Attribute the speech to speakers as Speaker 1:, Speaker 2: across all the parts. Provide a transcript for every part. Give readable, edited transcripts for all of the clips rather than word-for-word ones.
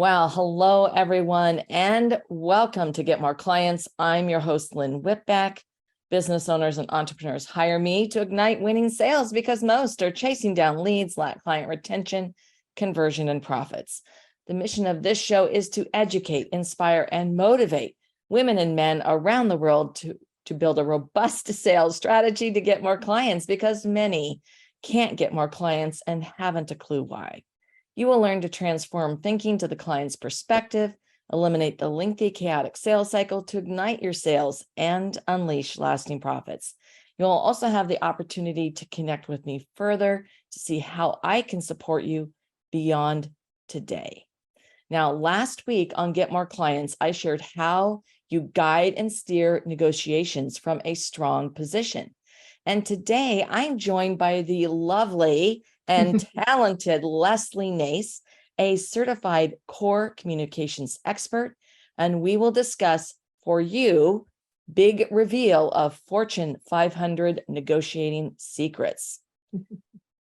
Speaker 1: Well, hello, everyone, and welcome to Get More Clients. I'm your host, Lynn Whitbeck. Business owners and entrepreneurs hire me to ignite winning sales because most are chasing down leads, lack client retention, conversion, and profits. The mission of this show is to educate, inspire, and motivate women and men around the world to build a robust sales strategy to get more clients because many can't get more clients and haven't a clue why. You will learn to transform thinking to the client's perspective, eliminate the lengthy, chaotic sales cycle to ignite your sales and unleash lasting profits. You'll also have the opportunity to connect with me further to see how I can support you beyond today. Now, last week on Get More Clients, I shared how you guide and steer negotiations from a strong position. And today I'm joined by the lovely and talented Lesley Nase, a certified core communications expert, and we will discuss for you big reveal of Fortune 500 negotiating secrets.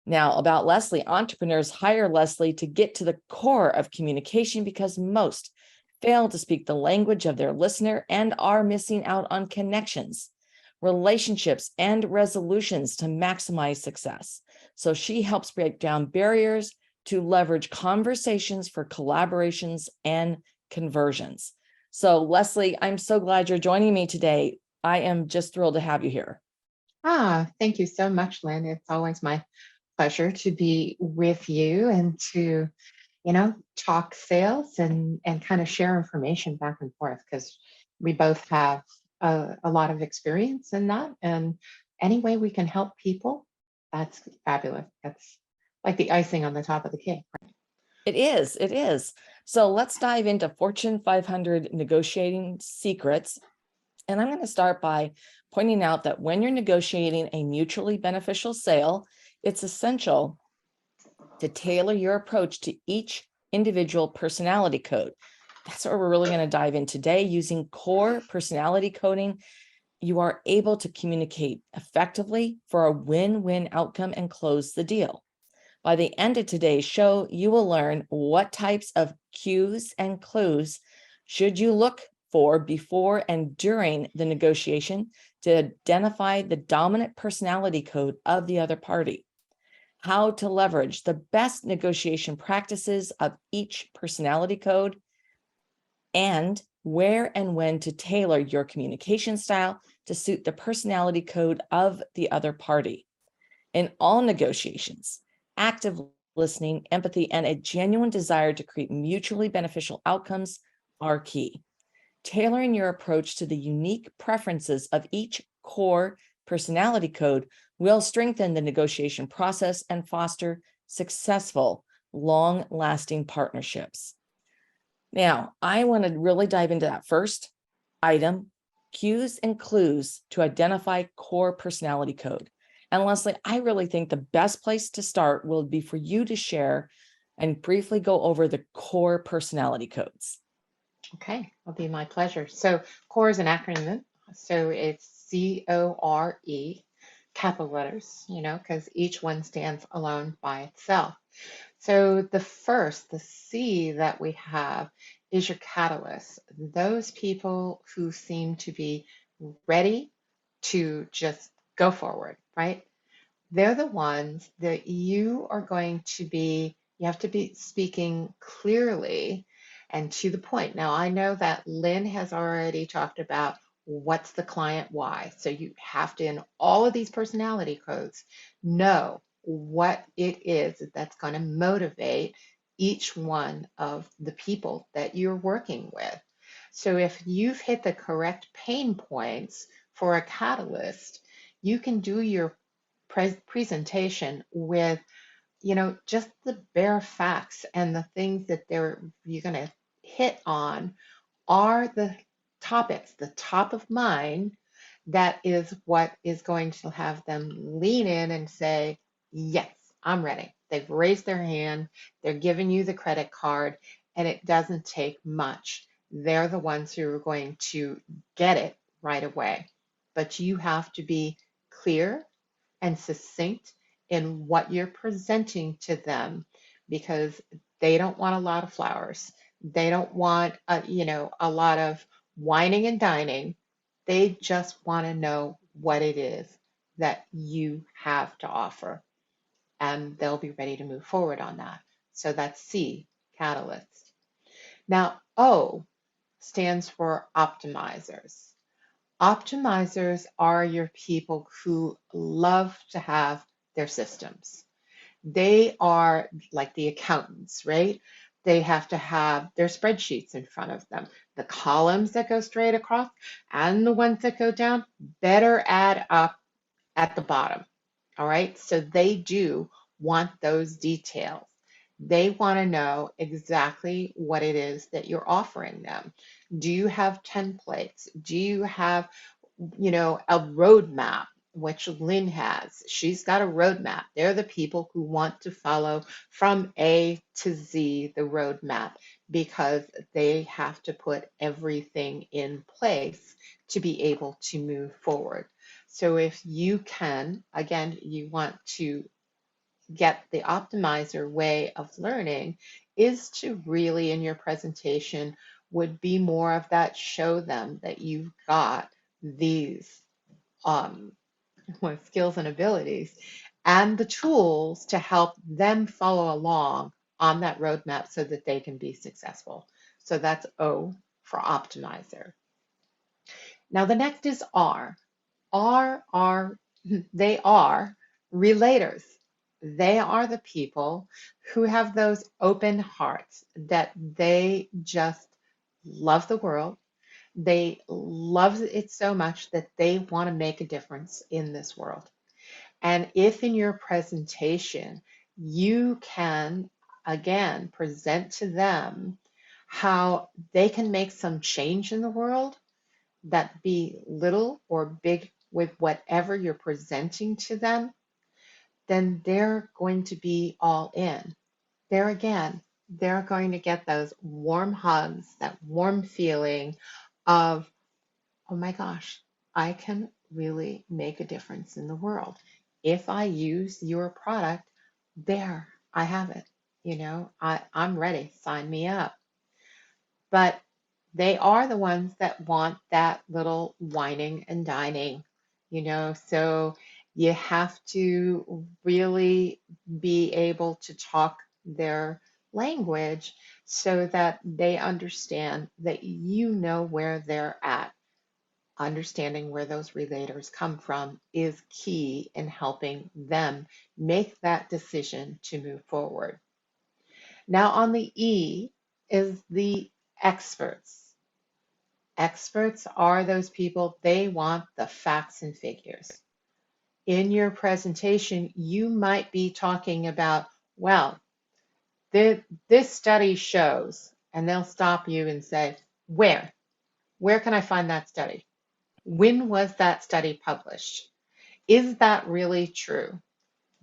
Speaker 1: Now, about Lesley, entrepreneurs hire Lesley to get to the core of communication because most fail to speak the language of their listener and are missing out on connections, relationships, and resolutions to maximize success. So she helps break down barriers to leverage conversations for collaborations and conversions. So Lesley, I'm so glad you're joining me today. I am just thrilled to have you here.
Speaker 2: Thank you so much, Lynn. It's always my pleasure to be with you and to, talk sales and kind of share information back and forth because we both have a lot of experience in that. And any way we can help people, that's fabulous. That's like the icing on the top of the cake, right?
Speaker 1: It is. It is. So let's dive into Fortune 500 negotiating secrets. And I'm going to start by pointing out that when you're negotiating a mutually beneficial sale, it's essential to tailor your approach to each individual personality code. That's what we're really going to dive in today. Using core personality coding, you are able to communicate effectively for a win-win outcome and close the deal. By the end of today's show, you will learn what types of cues and clues should you look for before and during the negotiation to identify the dominant personality code of the other party, how to leverage the best negotiation practices of each personality code, and where and when to tailor your communication style to suit the personality code of the other party. In all negotiations, active listening, empathy, and a genuine desire to create mutually beneficial outcomes are key. Tailoring your approach to the unique preferences of each core personality code will strengthen the negotiation process and foster successful, long-lasting partnerships. Now, I want to really dive into that first item, cues and clues to identify core personality code. And Lesley, I really think the best place to start will be for you to share and briefly go over the core personality codes.
Speaker 2: Okay, it'll be my pleasure. So CORE is an acronym. So it's CORE, capital letters, because each one stands alone by itself. So the C that we have is your catalyst. Those people who seem to be ready to just go forward, right? They're the ones that you have to be speaking clearly and to the point. Now, I know that Lynn has already talked about what's the client why. So you have to, in all of these personality codes, know what it is that's going to motivate each one of the people that you're working with. So if you've hit the correct pain points for a catalyst, you can do your presentation with just the bare facts, and the things that you're going to hit on are the topics, the top of mind. That is what is going to have them lean in and say, yes, I'm ready. They've raised their hand, they're giving you the credit card, and it doesn't take much. They're the ones who are going to get it right away. But you have to be clear and succinct in what you're presenting to them, because they don't want a lot of flowers. They don't want a lot of whining and dining. They just want to know what it is that you have to offer, and they'll be ready to move forward on that. So that's C, catalyst. Now, O stands for optimizers. Optimizers are your people who love to have their systems. They are like the accountants, right? They have to have their spreadsheets in front of them. The columns that go straight across and the ones that go down better add up at the bottom. All right. So they do want those details. They want to know exactly what it is that you're offering them. Do you have templates? Do you have, a roadmap, which Lynn has? She's got a roadmap. They're the people who want to follow from A to Z the roadmap because they have to put everything in place to be able to move forward. So if you can, again, you want to get the optimizer way of learning is to really in your presentation would be more of that show them that you've got these um, skills and abilities and the tools to help them follow along on that roadmap so that they can be successful. So that's O for optimizer. Now the next is R. Are they are relators. They are the people who have those open hearts that they just love the world. They love it so much that they want to make a difference in this world. And if in your presentation you can again present to them how they can make some change in the world, that be little or big with whatever you're presenting to them, then they're going to be all in. There again, they're going to get those warm hugs, that warm feeling of, oh my gosh, I can really make a difference in the world. If I use your product, there, I have it. I'm ready, sign me up. But they are the ones that want that little whining and dining. So you have to really be able to talk their language so that they understand that you know where they're at. Understanding where those relators come from is key in helping them make that decision to move forward. Now, on the E is the experts. Experts are those people, they want the facts and figures. In your presentation, you might be talking about, well, this study shows, and they'll stop you and say, where? Where can I find that study? When was that study published? Is that really true?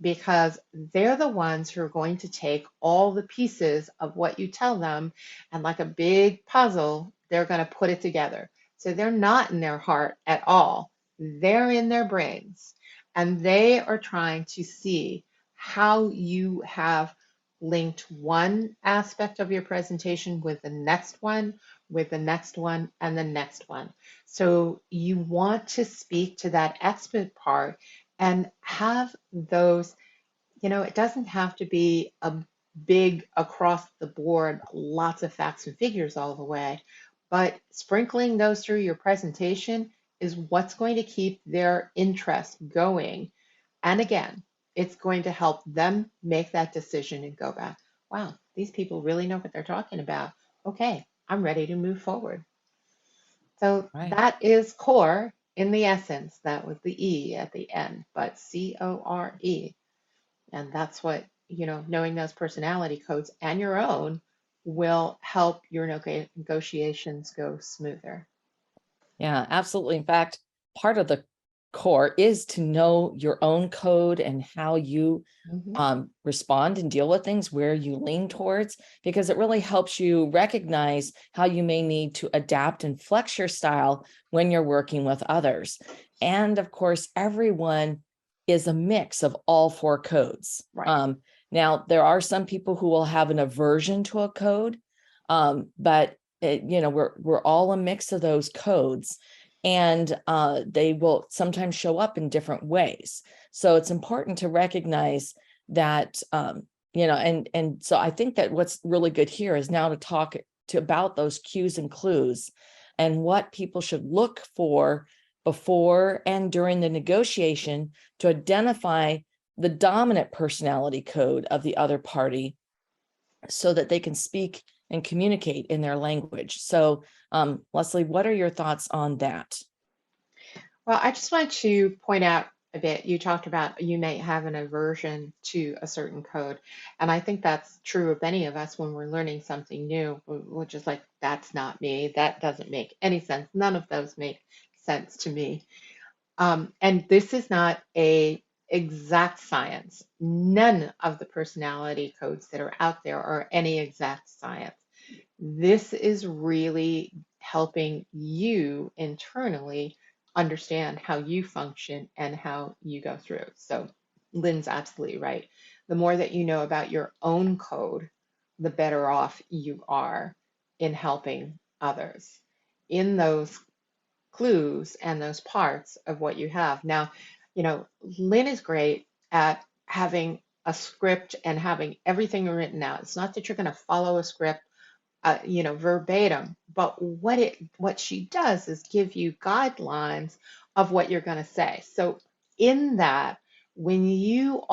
Speaker 2: Because they're the ones who are going to take all the pieces of what you tell them and like a big puzzle, they're going to put it together. So they're not in their heart at all. They're in their brains and they are trying to see how you have linked one aspect of your presentation with the next one, with the next one, and the next one. So you want to speak to that expert part and have those, it doesn't have to be a big across the board, lots of facts and figures all the way, but sprinkling those through your presentation is what's going to keep their interest going. And again, it's going to help them make that decision and go back, wow, these people really know what they're talking about. Okay, I'm ready to move forward. So
Speaker 1: Right.
Speaker 2: that is core in the essence. That was the E at the end, but CORE. And that's what, knowing those personality codes and your own will help your negotiations go smoother.
Speaker 1: Yeah, absolutely. In fact, part of the core is to know your own code and how you
Speaker 2: Mhm.
Speaker 1: respond and deal with things, where you lean towards, because it really helps you recognize how you may need to adapt and flex your style when you're working with others. And of course, everyone is a mix of all four codes.
Speaker 2: Right.
Speaker 1: Now, there are some people who will have an aversion to a code. But we're all a mix of those codes, and they will sometimes show up in different ways. So it's important to recognize that, and so I think that what's really good here is now to talk about those cues and clues and what people should look for before and during the negotiation to identify the dominant personality code of the other party so that they can speak and communicate in their language. So, Lesley, what are your thoughts on that?
Speaker 2: Well, I just want to point out a bit. You talked about you may have an aversion to a certain code. And I think that's true of many of us when we're learning something new. We're just like, that's not me. That doesn't make any sense. None of those make sense to me. And this is not a exact science. None of the personality codes that are out there are any exact science. This is really helping you internally understand how you function and how you go through. So Lynn's absolutely right. The more that you know about your own code, the better off you are in helping others in those clues and those parts of what you have. Now, Lynn is great at having a script and having everything written out. It's not that you're going to follow a script, verbatim, but what she does is give you guidelines of what you're going to say. So in that, when you've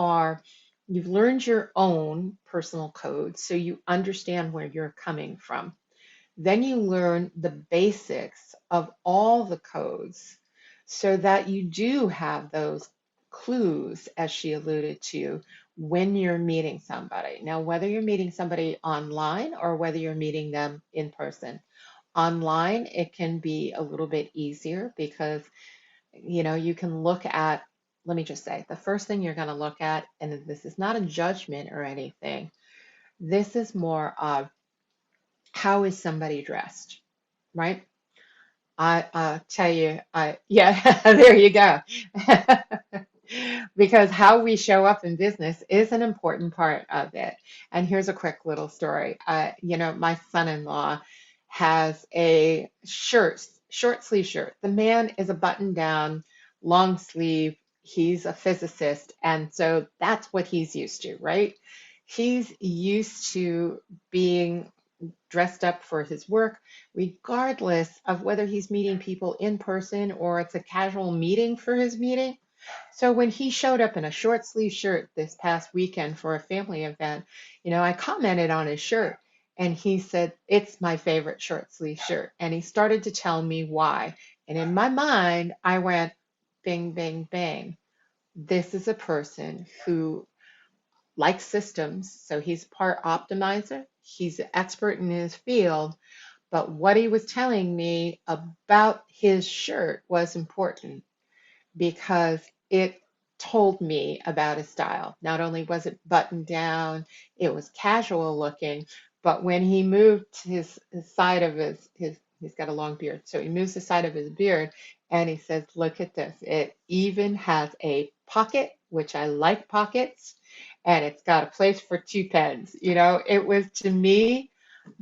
Speaker 2: learned your own personal code, so you understand where you're coming from. Then you learn the basics of all the codes so that you do have those clues, as she alluded to, when you're meeting somebody. Now, whether you're meeting somebody online or whether you're meeting them in person. Online, it can be a little bit easier because, you can look at, let me just say, the first thing you're going to look at, and this is not a judgment or anything, this is more of how is somebody dressed, right? I tell you, yeah, there you go. Because how we show up in business is an important part of it. And here's a quick little story. My son-in-law has a short sleeve shirt. The man is a button down, long sleeve. He's a physicist. And so that's what he's used to, right? He's used to being dressed up for his work, regardless of whether he's meeting people in person or it's a casual meeting for his meeting. So when he showed up in a short sleeve shirt this past weekend for a family event, I commented on his shirt and he said, "It's my favorite short sleeve shirt." And he started to tell me why. And in my mind, I went, bing, bing, bang. This is a person who likes systems. So he's part optimizer. He's an expert in his field. But what he was telling me about his shirt was important because it told me about his style. Not only was it buttoned down, it was casual looking, but when he moved his side of he's got a long beard, so he moves the side of his beard and he says, "Look at this. It even has a pocket, which I like pockets, and it's got a place for two pens." It was, to me,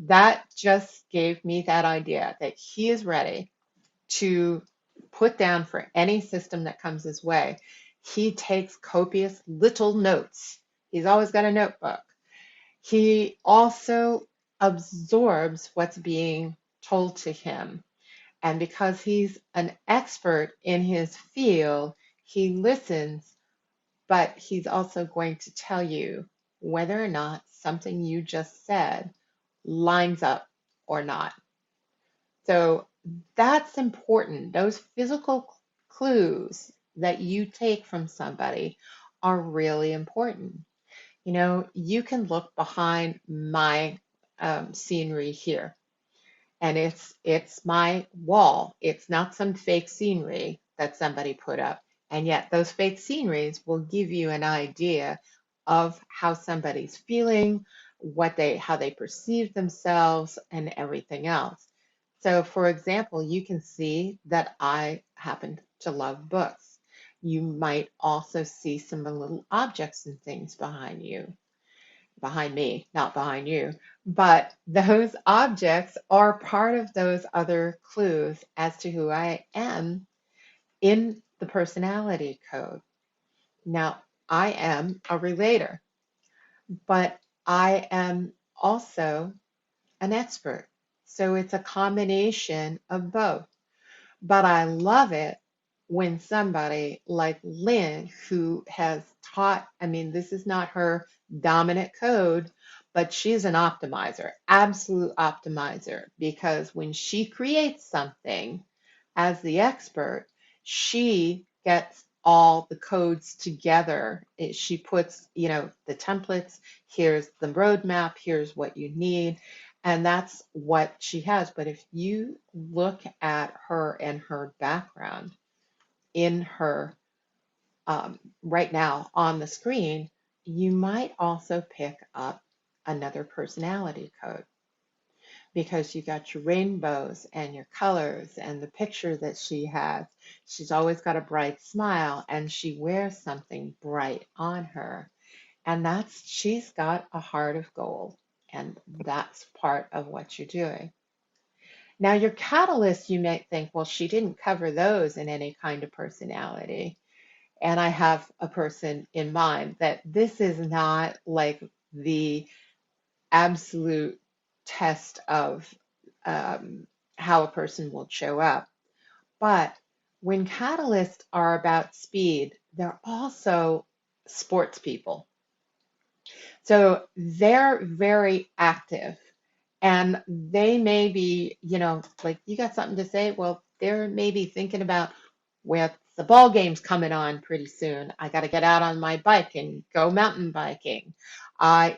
Speaker 2: that just gave me that idea that he is ready to put down for any system that comes his way. He takes copious little notes. He's always got a notebook. He also absorbs what's being told to him. And because he's an expert in his field, he listens, but he's also going to tell you whether or not something you just said lines up or not. So that's important. Those physical clues that you take from somebody are really important. You can look behind my scenery here, and it's my wall. It's not some fake scenery that somebody put up. And yet those fake sceneries will give you an idea of how somebody's feeling, how they perceive themselves, and everything else. So for example, you can see that I happen to love books. You might also see some little objects and things behind you. behind me, not behind you. But those objects are part of those other clues as to who I am in the personality code. Now, I am a relator, but I am also an expert. So it's a combination of both. But I love it when somebody like Lynn, who has taught, I mean, this is not her dominant code, but she's an optimizer, absolute optimizer, because when she creates something as the expert, she gets all the codes together. She puts, the templates, here's the roadmap, here's what you need. And that's what she has. But if you look at her and her background in her right now on the screen, you might also pick up another personality code because you got your rainbows and your colors and the picture that she has. She's always got a bright smile and she wears something bright on her. And she's got a heart of gold. And that's part of what you're doing. Now, your catalyst, you might think, well, she didn't cover those in any kind of personality. And I have a person in mind that this is not like the absolute test of how a person will show up. But when catalysts are about speed, they're also sports people. So they're very active and they may be, like you got something to say. Well, they're maybe thinking about, well, the ball game's coming on pretty soon. I got to get out on my bike and go mountain biking. I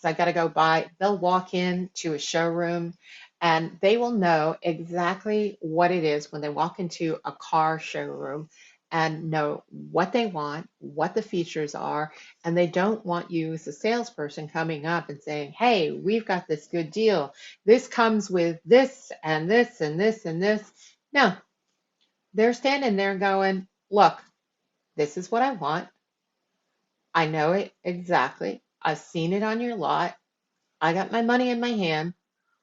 Speaker 2: got to go by. They'll walk in to a showroom and they will know exactly what it is when they walk into a car showroom and know what they want, what the features are, and they don't want you as a salesperson coming up and saying, hey, we've got this good deal. This comes with this and this and this and this. No, they're standing there going, look, this is what I want. I know it exactly. I've seen it on your lot. I got my money in my hand.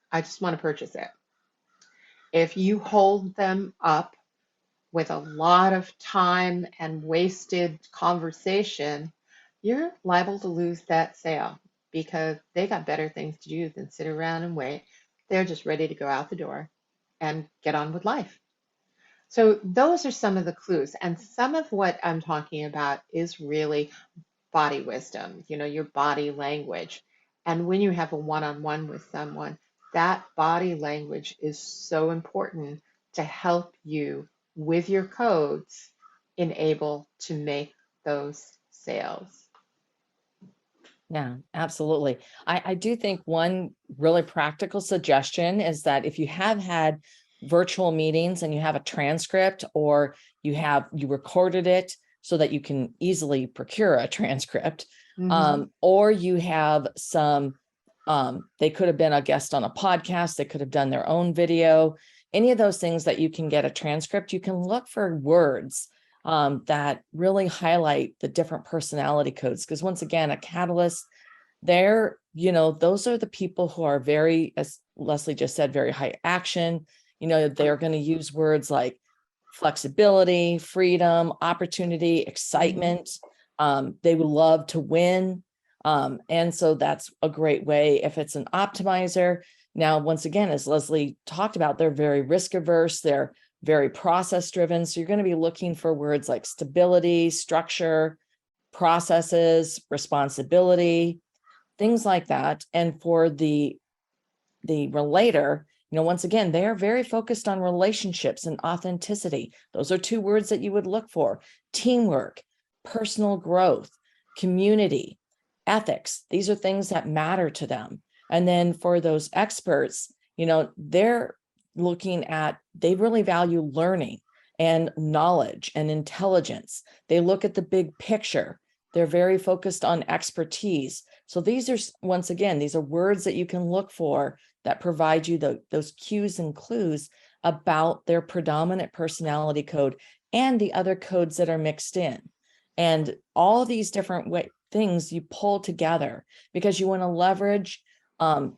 Speaker 2: I just want to purchase it. If you hold them up with a lot of time and wasted conversation, you're liable to lose that sale because they got better things to do than sit around and wait. They're just ready to go out the door and get on with life. So those are some of the clues. And some of what I'm talking about is really body wisdom, your body language. And when you have a one-on-one with someone, that body language is so important to help you with your codes and able to make those sales.
Speaker 1: Yeah, absolutely. I do think one really practical suggestion is that if you have had virtual meetings and you have a transcript or you recorded it so that you can easily procure a transcript, or you have some, they could have been a guest on a podcast, they could have done their own video, any of those things that you can get a transcript, you can look for words that really highlight the different personality codes. Because once again, a catalyst, those are the people who are very, as Lesley just said, very high action. They're going to use words like flexibility, freedom, opportunity, excitement. They would love to win. And so that's a great way if it's an optimizer. Now, once again, as Lesley talked about, they're very risk averse. They're very process driven. So you're going to be looking for words like stability, structure, processes, responsibility, things like that. And for the relator, once again, they are very focused on relationships and authenticity. Those are two words that you would look for: teamwork, personal growth, community, ethics. These are things that matter to them. And then for those experts, they're looking at, they really value learning and knowledge and intelligence. They look at the big picture. They're very focused on expertise. So these are, once again, these are words that you can look for that provide you those cues and clues about their predominant personality code and the other codes that are mixed in. And all these different things you pull together because you want to leverage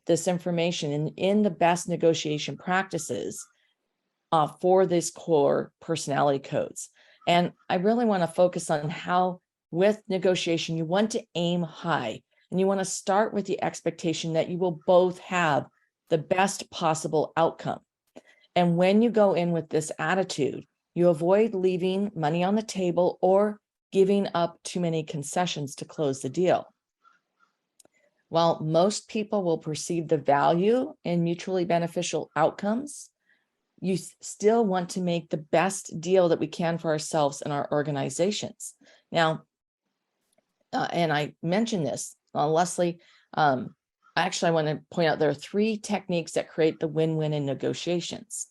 Speaker 1: this information in the best negotiation practices for these core personality codes. And I really want to focus on how with negotiation, you want to aim high and you want to start with the expectation that you will both have the best possible outcome. And when you go in with this attitude, you avoid leaving money on the table or giving up too many concessions to close the deal. While most people will perceive the value in mutually beneficial outcomes, you still want to make the best deal that we can for ourselves and our organizations. Now, and I mentioned this, Lesley, actually, I want to point out there are 3 techniques that create the win-win in negotiations.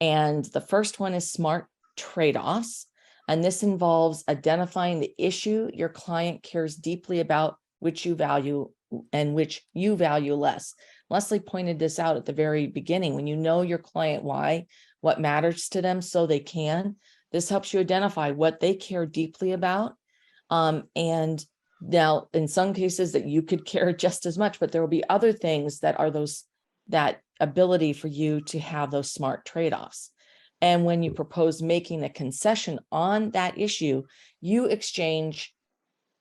Speaker 1: And the first one is smart trade-offs. And this involves identifying the issue your client cares deeply about, which you value and which you value less. Lesley pointed this out at the very beginning. When you know your client why, what matters to them so they can, this helps you identify what they care deeply about. And now in some cases that you could care just as much, but there will be other things that are that ability for you to have those smart trade-offs. And when you propose making a concession on that issue, you exchange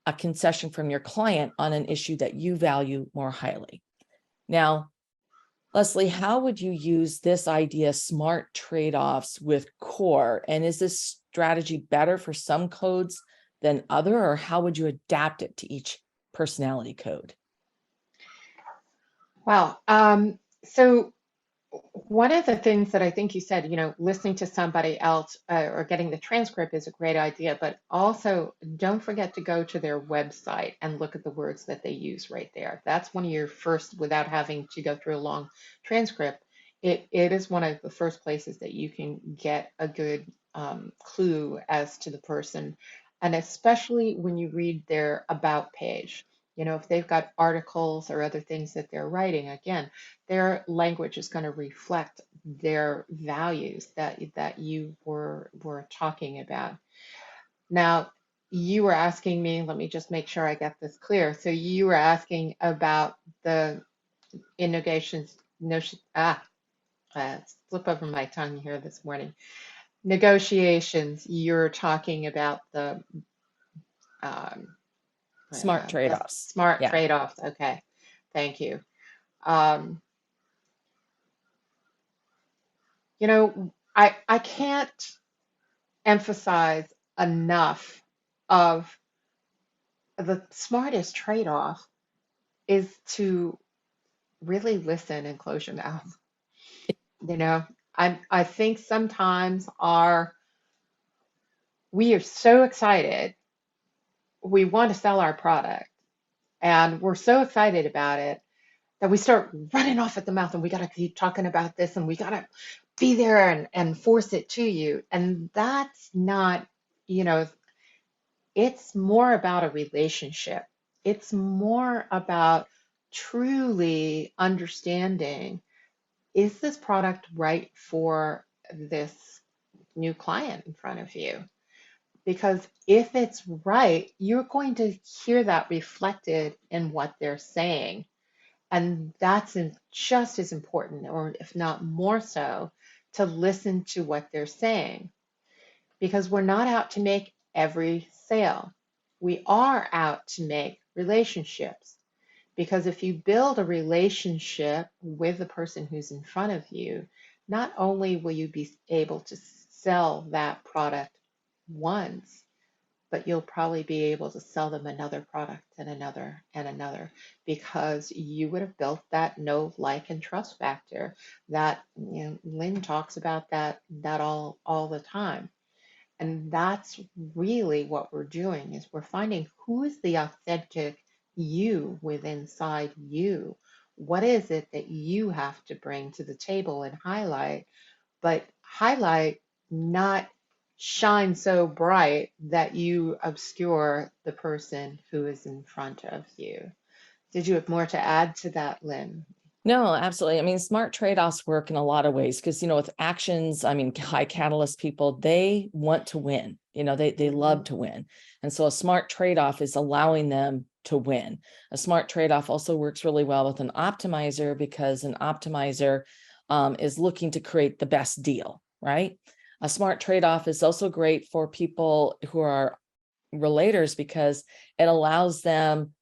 Speaker 1: a concession from your client on an issue that you value more highly. Now, Lesley, how would you use this idea, smart trade-offs with core? And is this strategy better for some codes than other, or how would you adapt it to each personality code?
Speaker 2: Well, so one of the things that I think you said, listening to somebody else or getting the transcript is a great idea, but also don't forget to go to their website and look at the words that they use right there. That's one of your first, without having to go through a long transcript, it is one of the first places that you can get a good clue as to the person. And especially when you read their about page. If they've got articles or other things that they're writing, again, their language is going to reflect their values that you were talking about. Now, you were asking me, let me just make sure I get this clear. So you were asking about the in negotiations, slip over my tongue here this morning. Negotiations, you're talking about the
Speaker 1: Smart trade-offs.
Speaker 2: smart
Speaker 1: Yeah.
Speaker 2: trade-offs. Okay, thank you. Um, I can't emphasize enough of the smartest trade-off is to really listen and close your mouth. You know, I think sometimes we are so excited, we want to sell our product, and we're so excited about it that we start running off at the mouth and we got to keep talking about this and we got to be there and force it to you. And that's not, you know, it's more about a relationship. It's more about truly understanding, is this product right for this new client in front of you? Because if it's right, you're going to hear that reflected in what they're saying. And that's just as important, or if not more so, to listen to what they're saying. Because we're not out to make every sale. We are out to make relationships. Because if you build a relationship with the person who's in front of you, not only will you be able to sell that product once, but you'll probably be able to sell them another product and another and another, because you would have built that know, like, and trust factor that, Lynn talks about that all the time. And that's really what we're doing, is we're finding who is the authentic you within inside you. What is it that you have to bring to the table and highlight, but highlight, not shine so bright that you obscure the person who is in front of you. Did you have more to add to that, Lynn?
Speaker 1: No, absolutely. I mean, smart trade-offs work in a lot of ways because, with actions, I mean, high catalyst people, they want to win, they love
Speaker 2: Mhm.
Speaker 1: to win. And so a smart trade-off is allowing them to win. A smart trade-off also works really well with an optimizer because an optimizer is looking to create the best deal, right? A smart trade-off is also great for people who are relators because it allows them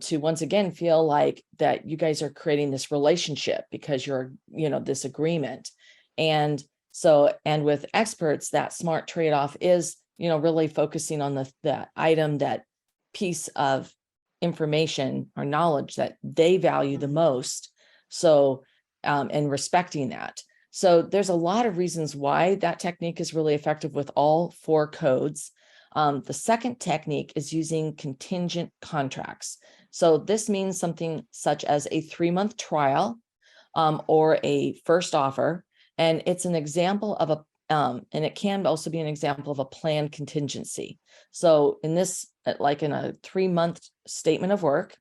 Speaker 1: to once again feel like that you guys are creating this relationship because you're, this agreement. And so, and with experts, that smart trade-off is, really focusing on the item, that piece of information or knowledge that they value the
Speaker 2: Mhm.
Speaker 1: most. So, and respecting that. So there's a lot of reasons why that technique is really effective with all four codes. The second technique is using contingent contracts. So this means something such as a 3-month trial or a first offer. And it's an example of and it can also be an example of a planned contingency. So in this, like in a 3-month statement of work,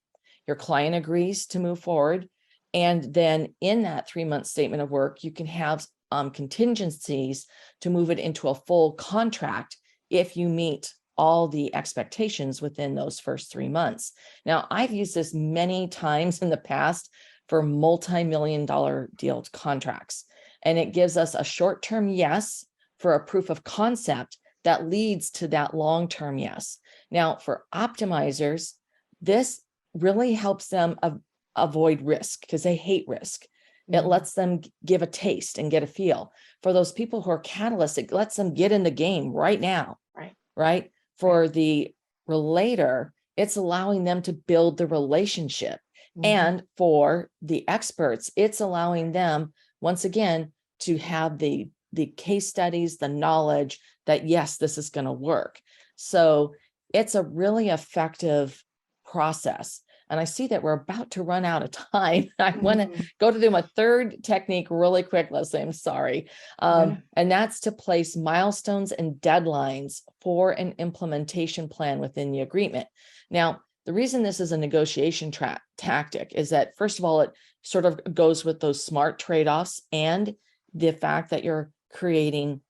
Speaker 1: your client agrees to move forward. And then in that 3-month statement of work, you can have contingencies to move it into a full contract if you meet all the expectations within those first 3 months. Now, I've used this many times in the past for multi-million-dollar deal contracts, and it gives us a short-term yes for a proof of concept that leads to that long-term yes. Now, for optimizers, this really helps them avoid risk because they hate risk. It
Speaker 2: Mhm.
Speaker 1: lets them give a taste and get a feel. For those people who are catalysts, it lets them get in the game right now,
Speaker 2: Right.
Speaker 1: right?
Speaker 2: Right.
Speaker 1: For the relator, it's allowing them to build the relationship.
Speaker 2: Mhm.
Speaker 1: And for the experts, it's allowing them, once again, to have the case studies, the knowledge that, yes, this is going to work. So it's a really effective process. And I see that we're about to run out of time. I want to
Speaker 2: Mhm.
Speaker 1: go to do my third technique really quick, Lesley. I'm sorry.
Speaker 2: No, no.
Speaker 1: And that's to place milestones and deadlines for an implementation plan within the agreement. Now, the reason this is a negotiation tactic is that, first of all, it sort of goes with those smart trade-offs and the fact that you're creating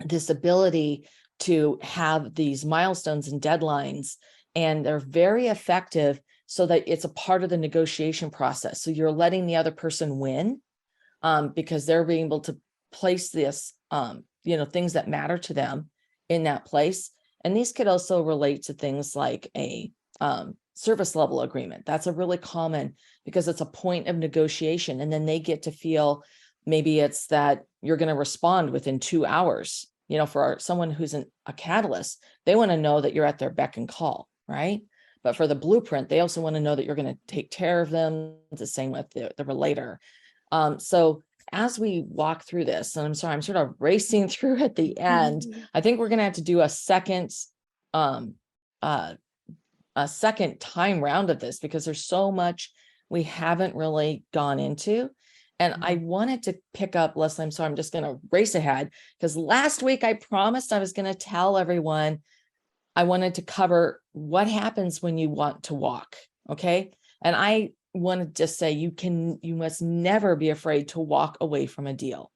Speaker 1: this ability to have these milestones and deadlines, and they're very effective so that it's a part of the negotiation process. So you're letting the other person win because they're being able to place this, things that matter to them in that place. And these could also relate to things like a service level agreement. That's a really common because it's a point of negotiation. And then they get to feel maybe it's that you're going to respond within 2 hours. For someone who's a catalyst, they want to know that you're at their beck and call, right? But for the blueprint, they also want to know that you're going to take care of them. The same with the relator. So as we walk through this, and I'm sorry, I'm sort of racing through at the end. I think we're going to have to do um, uh, a second time round of this because there's so much we haven't really gone into. And I
Speaker 2: Mhm.
Speaker 1: wanted to pick up, Lesley, I'm sorry, I'm just going to race ahead because last week I promised I was going to tell everyone I wanted to cover what happens when you want to walk. Okay. And I want to just say you must never be afraid to walk away from a deal.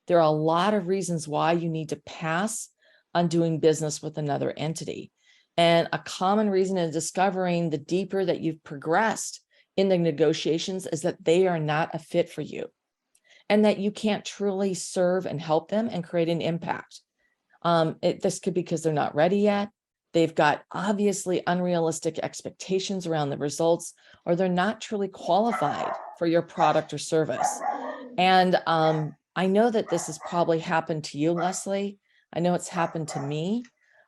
Speaker 1: There are a lot of reasons why you need to pass on doing business with another entity. And a common reason in discovering the deeper that you've progressed in the negotiations is that they are not a fit for you and that you can't truly serve and help them and create an impact. This could be because they're not ready yet. They've got obviously unrealistic expectations around the results, or they're not truly qualified for your product or service. And I know that this has probably happened to you, Lesley. I know it's happened to me.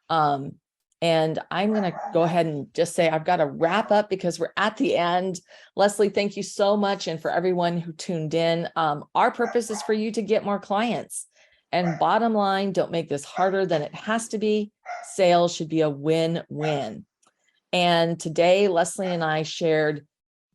Speaker 1: Um, and I'm going to go ahead and just say I've got to wrap up because we're at the end. Lesley, thank you so much. And for everyone who tuned in, our purpose is for you to get more clients. And bottom line, don't make this harder than it has to be. Sales should be a win-win. And today, Lesley and I shared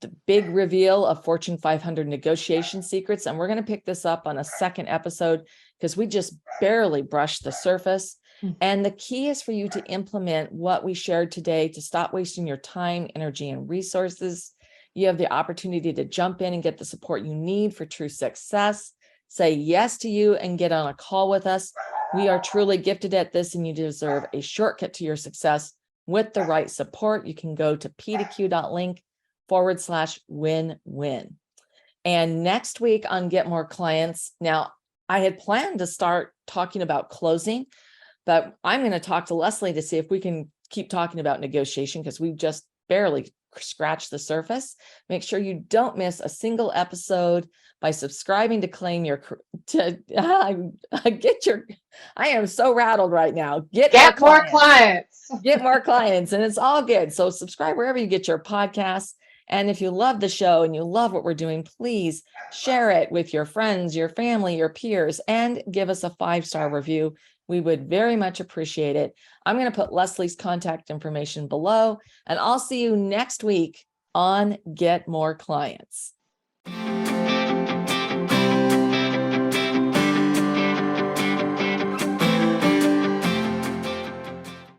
Speaker 1: the big reveal of Fortune 500 negotiation secrets. And we're going to pick this up on a second episode because we just barely brushed the surface.
Speaker 2: Mhm.
Speaker 1: And the key is for you to implement what we shared today to stop wasting your time, energy, and resources. You have the opportunity to jump in and get the support you need for true success. Say yes to you and get on a call with us. We are truly gifted at this, and you deserve a shortcut to your success with the right support. You can go to p2q.link/win-win. And next week on Get More Clients, now I had planned to start talking about closing, but I'm going to talk to Lesley to see if we can keep talking about negotiation, because we've just barely scratched the surface. Make sure you don't miss a single episode by subscribing to claim your I am so rattled right now. Get
Speaker 2: More clients.
Speaker 1: Get more clients, and it's all good. So subscribe wherever you get your podcasts. And if you love the show and you love what we're doing, please share it with your friends, your family, your peers, and give us a 5-star review. We would very much appreciate it. I'm going to put Lesley's contact information below, and I'll see you next week on Get More Clients.